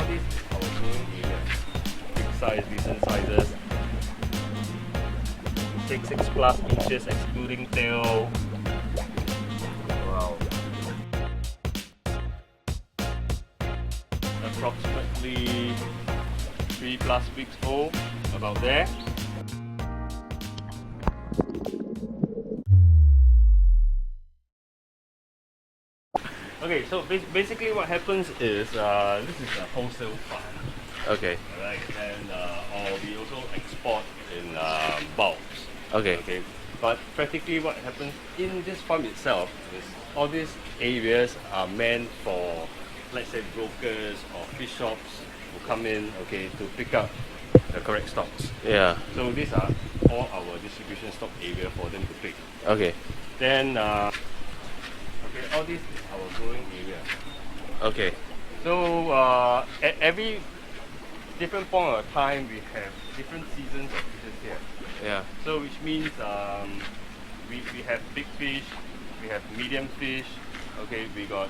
this is our growing area. Big size, decent sizes. 6+ inches excluding tail. Wow. Approximately 3+ weeks old, about there. Okay, so basically what happens is this is a wholesale farm. Okay. Alright, and or we also export in bulks. Okay. Okay, but practically what happens in this farm itself is all these areas are meant for, let's say, brokers or fish shops who come in, okay, to pick up the correct stocks. Yeah. So these are all our distribution stock area for them to pick. Okay. Then, okay, all this is our growing area. Okay. So at every different point of time, we have different seasons of fishes here. Yeah. So which means we have big fish, we have medium fish, okay, we got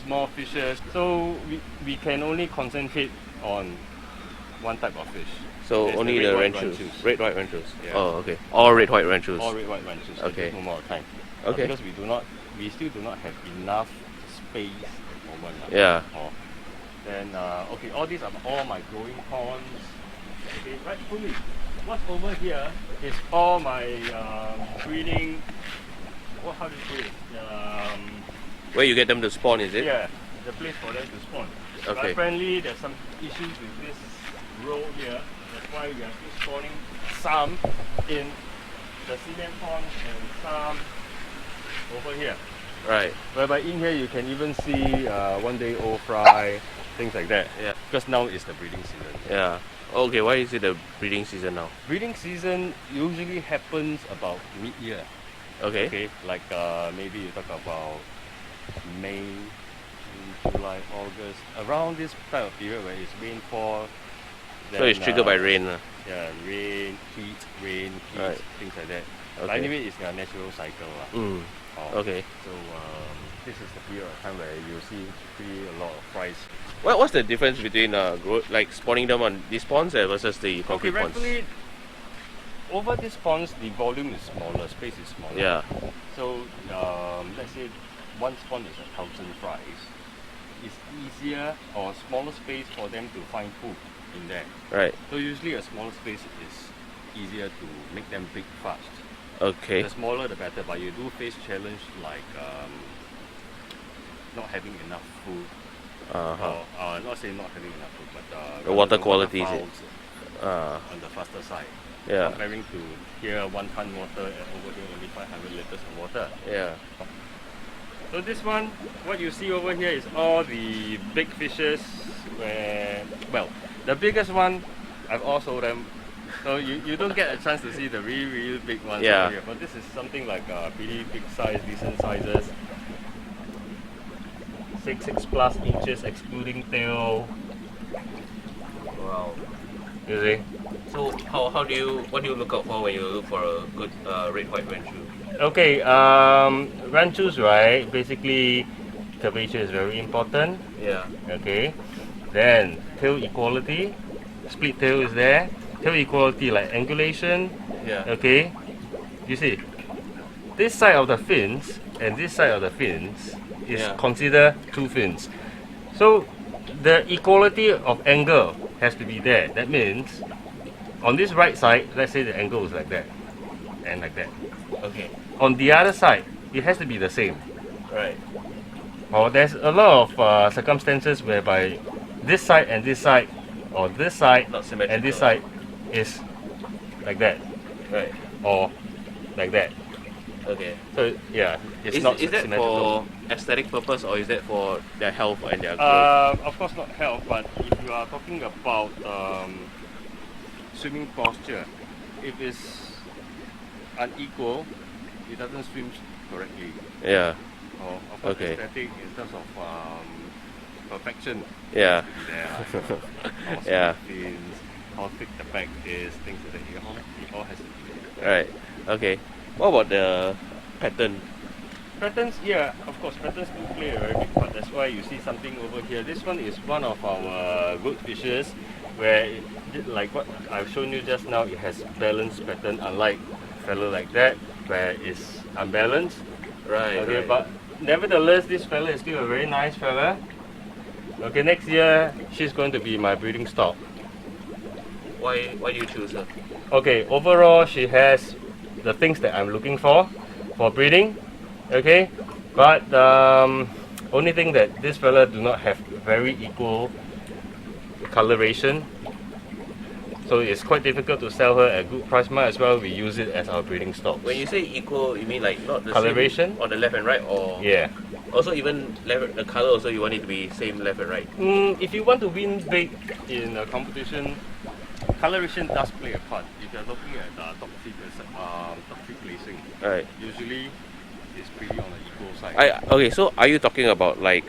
small fishes. So we can only concentrate on one type of fish. So There's only the the Red White Ranchus. Ranchus. Red White Ranchus. Yeah. Oh, okay. All Red White Ranchus. All Red White Ranchus. Okay. No more time. Okay. Because we still do not have enough space at the moment. Yeah. Then okay, all these are all my growing ponds. Okay, right fully. What's over here is all my breeding. How do you put it? Where you get them to spawn, is it? Yeah, the place for them to spawn. But Okay. apparently there's some issues with this row here. That's why we are still spawning some in the cement pond and some over here. Right. Whereby in here you can even see 1 day old fry, things like that. Yeah. Because now is the breeding season. Yeah. Okay, why is it the breeding season now? Breeding season usually happens about mid-year. Okay. Okay, like maybe you talk about May, July, August, around this type of period where it's rainfall. So it's triggered by rain. Yeah, rain, heat, Right. things like that. But Okay. anyway, it's a natural cycle. Mm. Okay. So this is the period of time where you see a lot of fries. What's the difference between like spawning them on these ponds versus the Okay, concrete ponds? rightfully, over these ponds, the volume is smaller, space is smaller. Yeah. So let's say one spawn is 1,000 fries. It's easier or smaller space for them to find food in there. Right. So usually a smaller space is easier to make them big fast. Okay. The smaller the better, but you do face challenge like not having enough food. Or not saying not having enough food, but The water quality is it? fouls on the faster side. Yeah. Comparing to here 1 ton water and over here only 500 liters of water. Yeah. So this one, what you see over here is all the big fishes where, well, the biggest one, I've all sold them. So you don't get a chance to see the really big ones Yeah. over here. But this is something like pretty big size, decent sizes. 6+ inches excluding tail. Wow. You see? So what do you look out for when you look for a good Red White Ranchu? Okay, ranchus, right? Basically, curvature is very important. Yeah. Okay, then tail equality, split tail is there. Tail equality like angulation. Yeah. Okay, you see, this side of the fins and this side of the fins is Yeah. considered 2 fins. So the equality of angle has to be there. That means on this right side, let's say the angle is like that and like that. Okay. On the other side, it has to be the same. Right. Or there's a lot of circumstances whereby this side and this side, or this side Not symmetrical. and this side is like that, Right. or like that. Okay. So yeah, it's Is not that symmetrical. for aesthetic purpose or is that for their health and their growth? Of course not health, but if you are talking about swimming posture, if it's unequal, it doesn't swim correctly. Yeah. Or of course Okay. aesthetic in terms of perfection. Yeah. There, how small Yeah. the fins, how thick the back is, things like that. It all has to be there. Right. Okay. What about the pattern? patterns, yeah, of course, patterns do play a very big part. That's why you see something over here. This one is one of our good fishes, where, like what I've shown you just now, it has balanced pattern, unlike fellow like that, where it's unbalanced. Right. Okay, right. but nevertheless, this fella is still a very nice fella. Okay, next year, she's going to be my breeding stock. Why do you choose her? Okay, overall, she has the things that I'm looking for breeding. Okay, but only thing that this fella do not have very equal coloration, so it's quite difficult to sell her at good price. Might as well we use it as our breeding stock. When you say equal, you mean like not the Coloration? same on the left and right, or Yeah. also even the color also you want it to be same left and right? If you want to win big in a competition, coloration does play a part. If you're looking at top three placing, Right. usually it's pretty on the equal side. Okay, so are you talking about like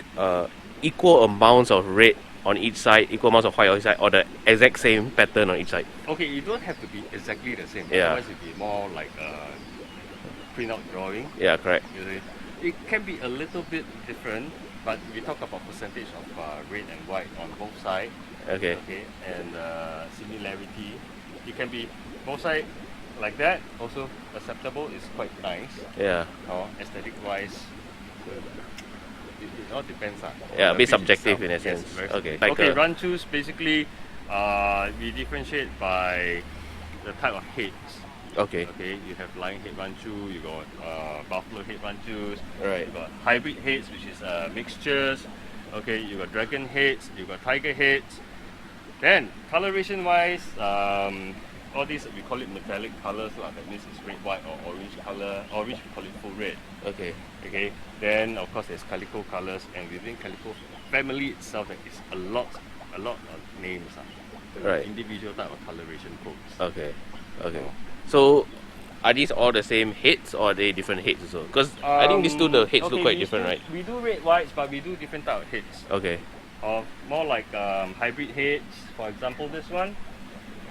equal amounts of red on each side, equal amounts of white on each side, or the exact same pattern on each side? Okay, it don't have to be exactly the same. Yeah. Otherwise, it'd be more like a print-out drawing. Yeah, correct. You see. It can be a little bit different, but we talk about percentage of red and white on both sides. Okay. Okay, and similarity. It can be both sides like that. Also acceptable. It's quite nice. Yeah. Or aesthetic-wise, it all depends. Yeah, on a the bit fish subjective in a itself. sense. Yes, very Okay. subjective. Like Okay, a- Ranchus basically we differentiate by the type of heads. Okay. Okay, you have lion head ranchu, you got buffalo head ranchus, Right. you got hybrid heads, which is mixtures. Okay, you got dragon heads, you got tiger heads. Then coloration wise, all these we call it metallic colors lah. That means it's red, white, or orange color. Orange we call it full red. Okay. Okay. Then of course there's calico colors, and within calico family itself, there is a lot of names. Right. Individual type of coloration codes. Okay. Okay. So, are these all the same heads, or are they different heads also? Because I think these two, the heads look quite different, right? We do red whites, but we do different type of heads. Okay. Or more like hybrid heads. For example, this one.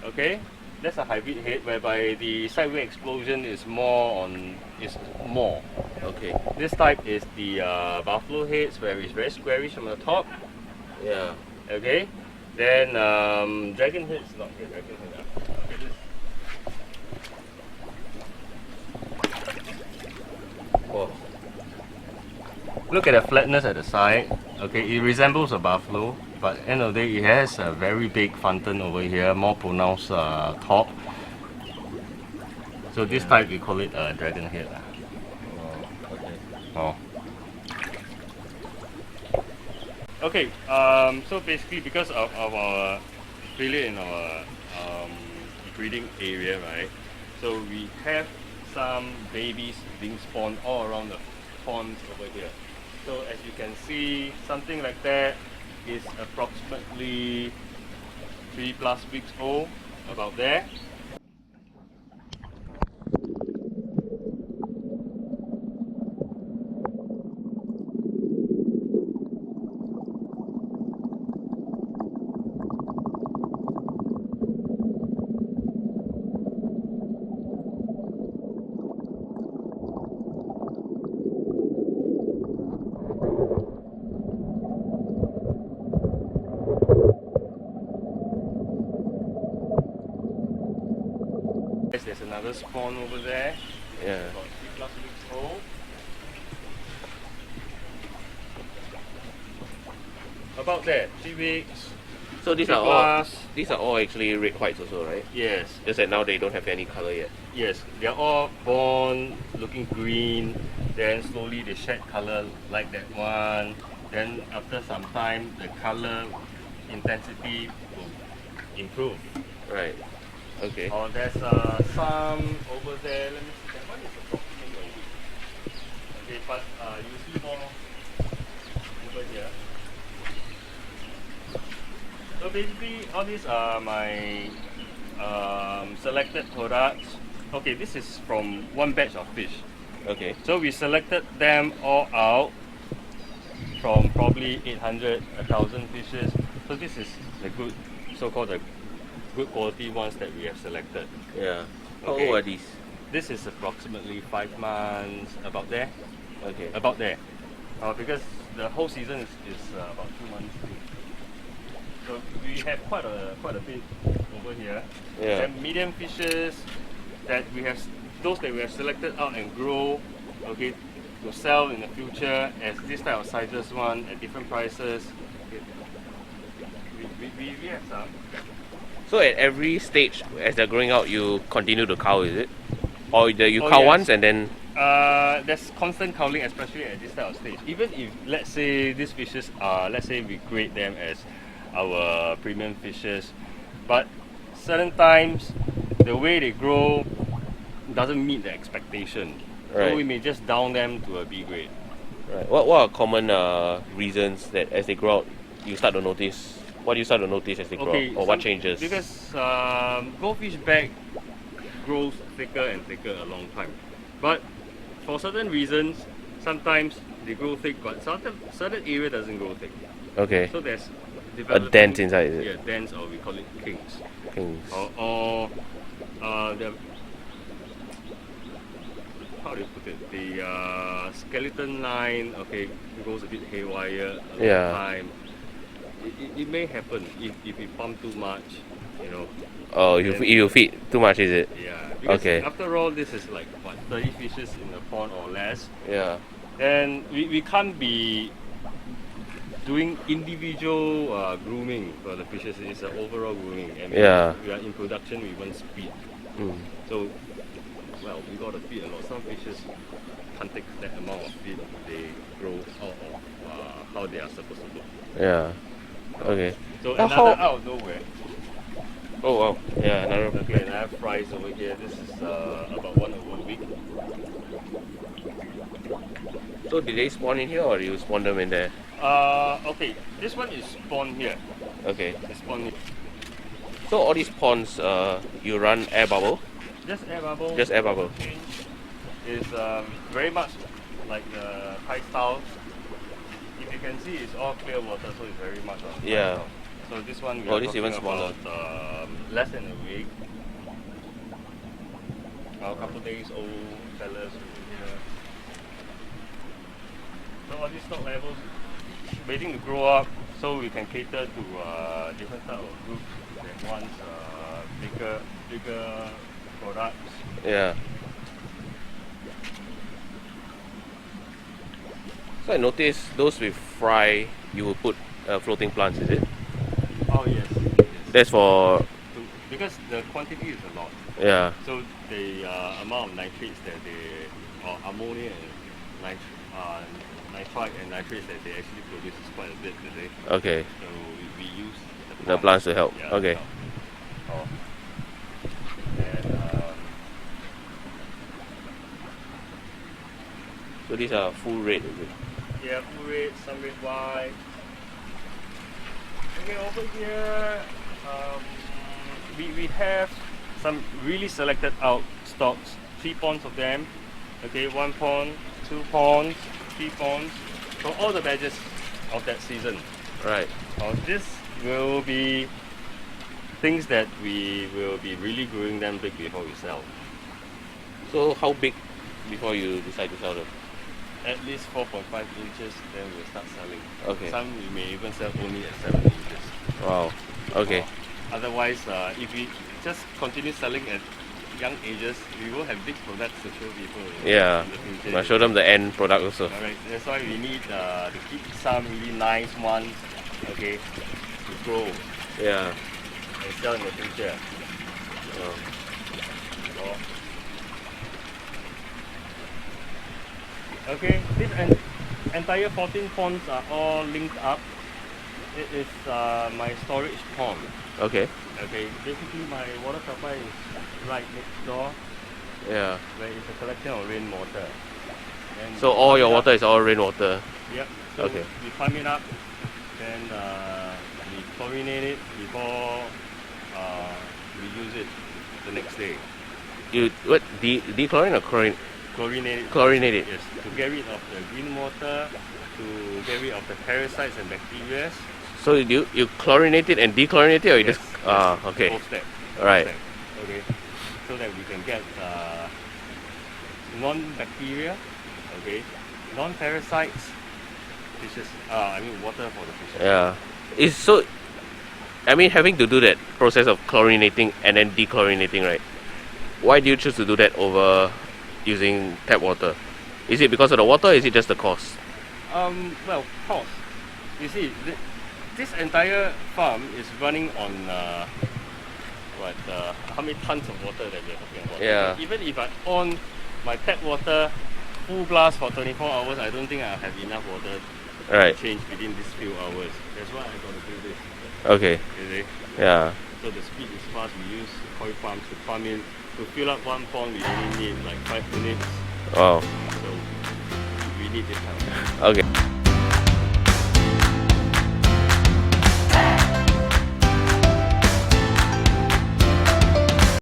Okay, that's a hybrid head whereby the sideway explosion is more. Okay. This type is the buffalo heads, where it's very squarish from the top. Yeah. Okay, then dragon heads not here. Dragon head. Okay, this. Oh. Look at the flatness at the side. Okay, it resembles a buffalo, but end of the day, it has a very big fountain over here, more pronounced top. So this type we call it a dragon head. Oh. Okay. Oh. Okay. So basically, because of our failure in our breeding area, right? So we have some babies being spawned all around the ponds over here. So as you can see, something like that is approximately 3+ weeks old, about there. There's another spawn over there. Yeah. About 3+ weeks old. About there, 3 weeks. So these 3 are all plus. actually red whites also, right? Yes, Just that now they don't have any color yet. yes. They're all born looking green. Then slowly they shed color like that one. Then after some time, the color intensity will improve. Right. Okay. Or there's some over there. Let me see. That one is approximately a week. Okay, but you see more over here. So basically, all these are my selected products. Okay, this is from one batch of fish. Okay. So we selected them all out from probably 800, 1,000 fishes. So this is the good, so-called the good quality ones that we have selected. Yeah. How Okay. old are these? This is approximately 5 months, about there. Okay. about there. Because the whole season is about 2 months. So we have quite a bit over here. Yeah. Some medium fishes that we have, those that we have selected out and grow, okay, to sell in the future as this type of sizes one at different prices. Okay. We have some. So at every stage, as they're growing out, you continue to cull, is it? Or you Oh, cull yes. once and then... There's constant culling, especially at this type of stage. Even if, let's say, these fishes are, let's say we grade them as our premium fishes, but certain times the way they grow doesn't meet the expectation. Right. So we may just down them to a B grade. Right. What are common reasons that as they grow out, you start to notice? What do you start to notice as they grow out? Or what changes? Because goldfish bag grows thicker and thicker a long time. But for certain reasons, sometimes they grow thick, but certain area doesn't grow thick. Okay. So there's A dent inside, is it? Yeah, dents, or we call it kinks. Kings. Or the, how do you put it? The skeleton line, okay, goes a bit haywire a long time. It may happen if you pump too much, you know. Oh, you feed too much, is it? Yeah. Because Okay. after all, this is like what, 30 fishes in a pond or less. Yeah. And we can't be doing individual grooming for the fishes. It's an overall grooming, and we are in production. We want speed, so well, we got to feed a lot. Some fishes can't take that amount of feed. They grow out of how they are supposed to look. Yeah. Okay. So another out of nowhere. Oh wow. Yeah. Another. Okay, and I have fries over here. This is about 1 a week. So did they spawn in here or do you spawn them in there? Okay, this one is spawned here. Okay. It's spawned here. So all these ponds, you run air bubble? Just air bubble. Just air bubble. Is very much like the Thai style. If you can see, it's all clear water, so it's very much on Thai style. So this one we are this talking even smaller. about less than a week. A couple days old fellas over here. So all these stock levels waiting to grow up, so we can cater to different type of groups that wants bigger products. Yeah. So I noticed those with fry, you will put floating plants, is it? Oh yes. That's for... Because the quantity is a lot. Yeah. So the amount of nitrates that they, or ammonia and nitrite and nitrates that they actually produce is quite a bit today. Okay. So we use The plants to help. Yeah, Okay. to help. And So these are full red, is it? yeah, full red, some red white. Okay, over here, we have some really selected out stocks. 3 ponds of them. Okay, 1 pond, 2 ponds, 3 ponds. So all the batches of that season. Right. This will be things that we will be really growing them big before we sell. So how big before you decide to sell them? At least 4.5 inches, then we'll start selling. Okay. Some we may even sell only at 7 inches. Wow. Okay. Otherwise, if we just continue selling at young ages, we will have big products to show people Yeah. in the future. I'll show them the end product also. Alright, that's why we need to keep some really nice ones, okay, to grow Yeah. and sell in the future. Oh. Okay, this entire 14 ponds are all linked up. It is my storage pond. Okay. Okay, basically my water supply is right next door, Yeah. where it's a collection of rainwater. And So all your water is all rainwater. Yep. So Okay. we pump it up, then we chlorinate it before we use it the next day. You what? Dechlorine or chlorine? Chlorinate it. Chlorinate it. Yes, to get rid of the green water, to get rid of the parasites and bacteria. So you chlorinate it and dechlorinate it, or you Yes, just yes, okay. Both step. Right. Both step. Okay. So that we can get non-bacteria, okay, non-parasites fishes. I mean water for the fishes. Yeah. It's so. I mean, having to do that process of chlorinating and then dechlorinating, right? Why do you choose to do that over using tap water? Is it because of the water or is it just the cost? Well, cost. You see, this entire farm is running on how many tons of water that we're talking about? Yeah. Even if I on my tap water full blast for 24 hours, I don't think I have enough water Right. to change within these few hours. That's why I got to do this. Okay. You see? Yeah. So the speed is fast. We use koi farms to farm in. To fill up one pond, we only need like 5 minutes. Wow. So we need this kind of. Okay.